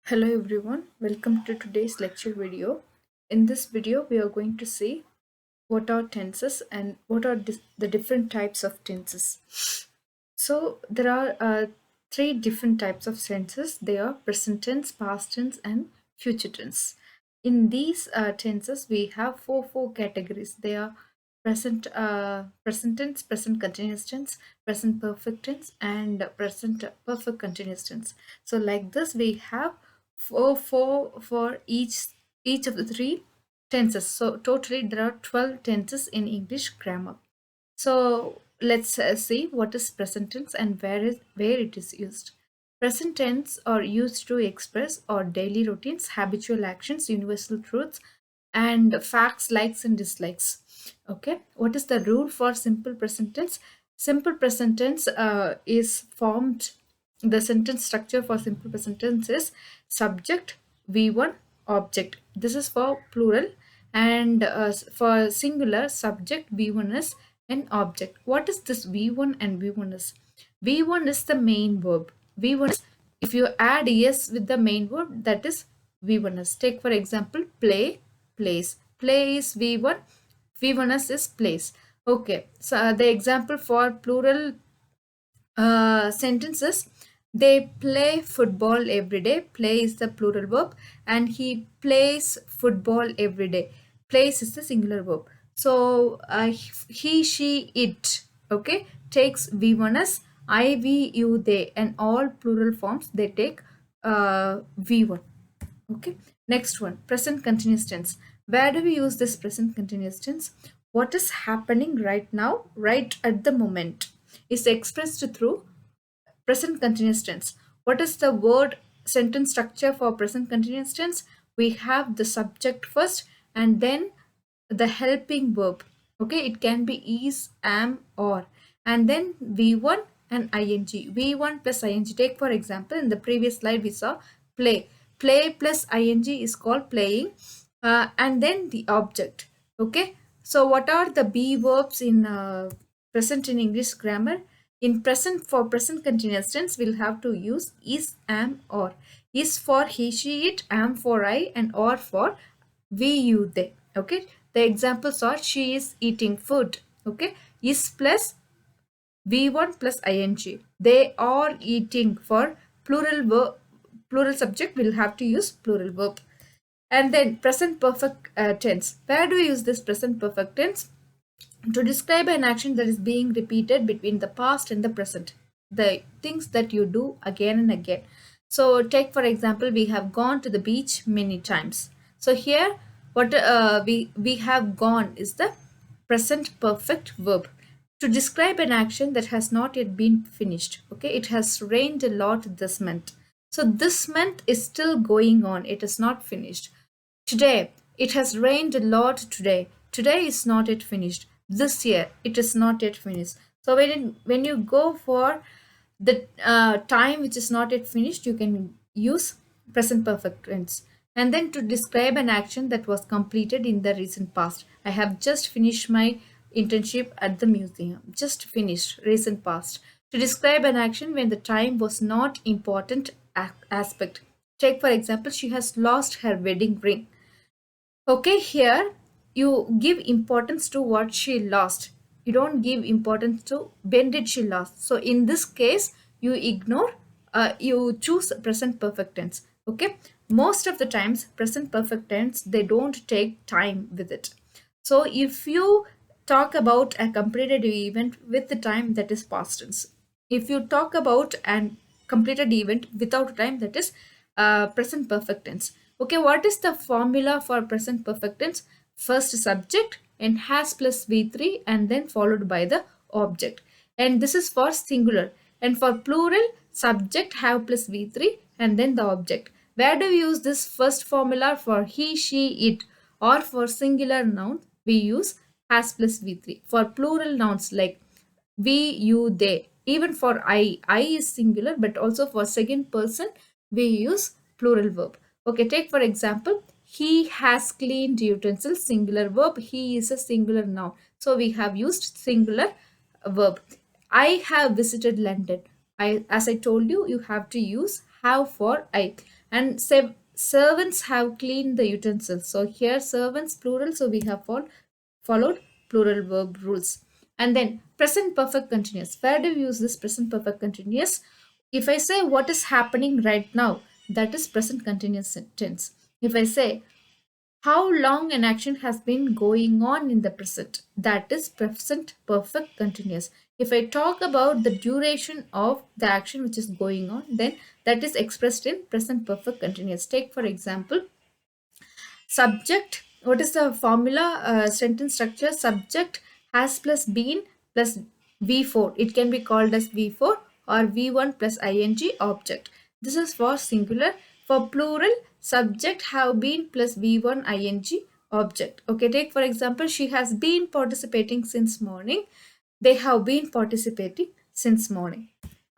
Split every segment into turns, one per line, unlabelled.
Hello everyone, welcome to today's lecture video. In this video, we are going to see what are tenses and what are the different types of tenses. So there are three different types of tenses. They are present tense, past tense, and future tense. In these tenses, we have four categories. They are present tense, present continuous tense, present perfect tense, and present perfect continuous tense. So like this, we have four for each of the three tenses. So totally, there are 12 tenses in English grammar. So let's see what is present tense and where it is used. Present tense are used to express our daily routines, habitual actions, universal truths, and facts, likes and dislikes. Okay, what is the rule for simple present tense? Simple present tense is formed. The sentence structure for simple present tense is subject, v1, object. This is for plural, and for singular, subject v1 is an object. What is this v1 and v1 is? V1 is the main verb. V1 is, if you add es with the main verb, that is v1 is. Take for example, play, plays. Play is v1, v1 is plays. Okay, so the example for plural sentences, they play football every day. Play is the plural verb, and he plays football every day. Plays is the singular verb. So he, she, it, okay, takes v1 as I, we, you, they, and all plural forms they take v1. Okay, next one, present continuous tense. Where do we use this present continuous tense? What is happening right now, right at the moment, is expressed through present continuous tense. What is the word sentence structure for present continuous tense? We have the subject first and then the helping verb. Okay, it can be is, am, or, and then v1 and ing. V1 plus ing. Take for example, in the previous slide we saw play. Play plus ing is called playing, and then the object. Okay, so what are the be verbs in present in English grammar? In present, for present continuous tense, we'll have to use is, am, or. Is for he, she, it, am for I, and or for we, you, they. Okay, the examples are she is eating food. Okay, is plus v1 plus ing. They are eating. For plural verb, plural subject, we'll have to use plural verb. And then present perfect tense. Where do we use this present perfect tense? To describe an action that is being repeated between the past and the present, the things that you do again and again. So take for example, we have gone to the beach many times. So here what we have gone is the present perfect verb to describe an action that has not yet been finished. Okay, it has rained a lot this month. So this month is still going on, it is not finished. Today, it has rained a lot today. Today is not yet finished. This year, it is not yet finished. So when you go for the time which is not yet finished, you can use present perfect tense. And then to describe an action that was completed in the recent past. I have just finished my internship at the museum. Just finished, recent past. To describe an action when the time was not important aspect. Take for example, she has lost her wedding ring. Okay, here you give importance to what she lost. You don't give importance to when did she lost. So in this case, you ignore, you choose present perfect tense. Okay, most of the times present perfect tense, they don't take time with it. So if you talk about a completed event with the time, that is past tense. If you talk about an completed event without time, that is present perfect tense. Okay, what is the formula for present perfect tense? First subject and has plus v3 and then followed by the object. And this is for singular. And for plural, subject have plus v3 and then the object. Where do we use this first formula? For he, she, it, or for singular noun, we use has plus v3. For plural nouns like we, you, they. Even for I is singular, but also for second person, we use plural verb. Okay, take for example, he has cleaned utensils, singular verb. He is a singular noun. So we have used singular verb. I have visited London. As I told you, you have to use have for I. And servants have cleaned the utensils. So here servants plural, so we have followed plural verb rules. And then present perfect continuous. Where do we use this present perfect continuous? If I say what is happening right now, that is present continuous tense. If I say how long an action has been going on in the present, that is present perfect continuous. If I talk about the duration of the action which is going on, then that is expressed in present perfect continuous. Take for example, subject. What is the formula? Sentence structure: subject has plus been plus v4. It can be called as v4 or v1 plus ing object. This is for singular. For plural, subject have been plus v1 ing object. Okay, take for example, she has been participating since morning. They have been participating since morning.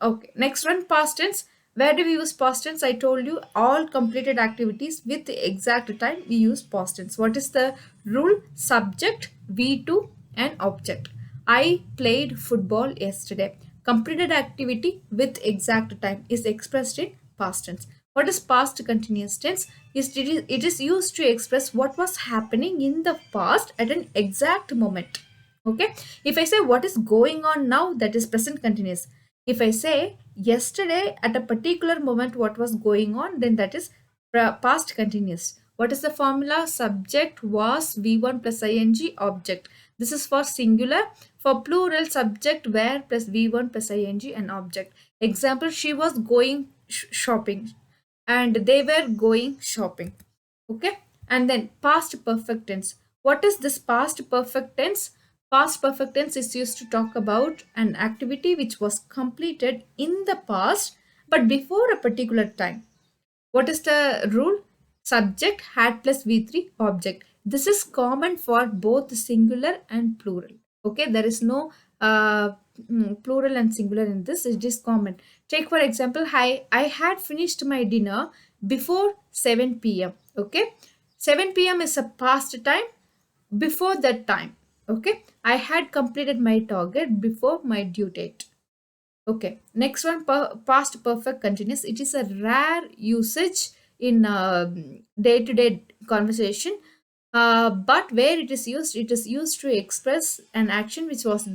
Okay, next one, past tense. Where do we use past tense? I told you all completed activities with the exact time we use past tense. What is the rule? Subject, V2 and object. I played football yesterday. Completed activity with exact time is expressed in past tense. What is past continuous tense? It is used to express what was happening in the past at an exact moment. Okay, if I say what is going on now, that is present continuous. If I say yesterday at a particular moment what was going on, then that is past continuous. What is the formula? Subject was v1 plus ing object. This is for singular. For plural, subject were plus v1 plus ing and object. Example, she was going shopping and they were going shopping. Okay, and then past perfect tense. What is this past perfect tense? Past perfect tense is used to talk about an activity which was completed in the past but before a particular time. What is the rule? Subject had plus v3 object. This is common for both singular and plural. Okay, there is no plural and singular in this. It is common. Take for example, I had finished my dinner before 7 p.m. Okay, 7 p.m. is a past time before that time. Okay, I had completed my target before my due date. Okay, next one, past perfect continuous. It is a rare usage in day-to-day conversation, but where it is used to express an action which was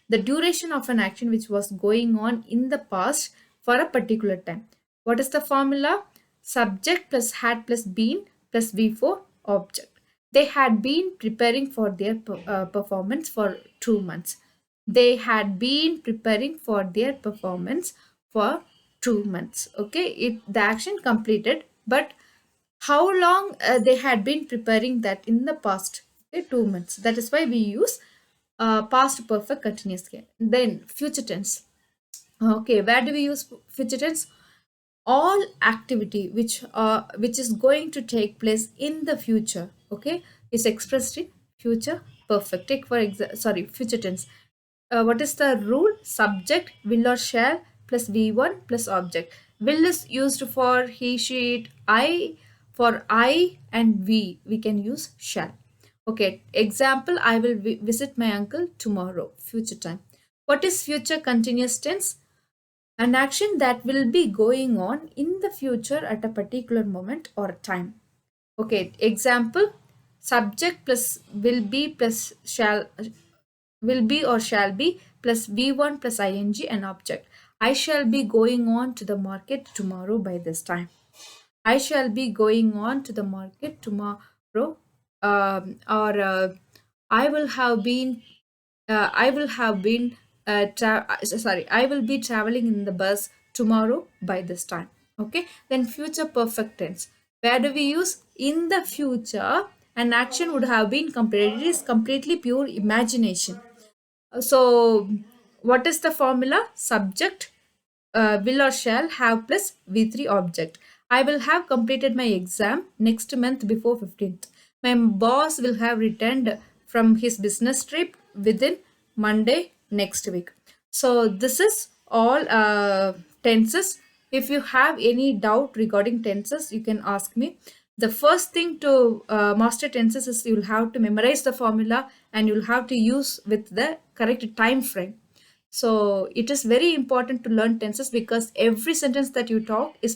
the duration of an action which was going on in the past for a particular time. What is the formula? Subject plus had plus been plus v4 object. They had been preparing for their performance for 2 months. They had been preparing for their performance for 2 months. Okay, the action completed, but how long they had been preparing that in the past? Okay, 2 months. That is why we use past perfect continuous here. Then future tense. Okay, where do we use future tense? All activity which is going to take place in the future, okay, is expressed in future perfect. Take for example, sorry, future tense. What is the rule? Subject will or shall plus v1 plus object. Will is used for he, she, it. I, for I and we can use shall. Okay, example, I will visit my uncle tomorrow, future time. What is future continuous tense? An action that will be going on in the future at a particular moment or time. Okay, example, subject plus will be or shall be plus v1 plus ing and object. I shall be going on to the market tomorrow by this time. I shall be going on to the market tomorrow, or I will have been I will have been sorry, I will be traveling in the bus tomorrow by this time. Okay, then future perfect tense. Where do we use? In the future, an action would have been completed. It is completely pure imagination. So, what is the formula? Subject will or shall have plus V3 object. I will have completed my exam next month before 15th. My boss will have returned from his business trip within Monday next week. So this is all tenses. If you have any doubt regarding tenses, you can ask me. The first thing to master tenses is you'll have to memorize the formula and you'll have to use with the correct time frame. So it is very important to learn tenses because every sentence that you talk is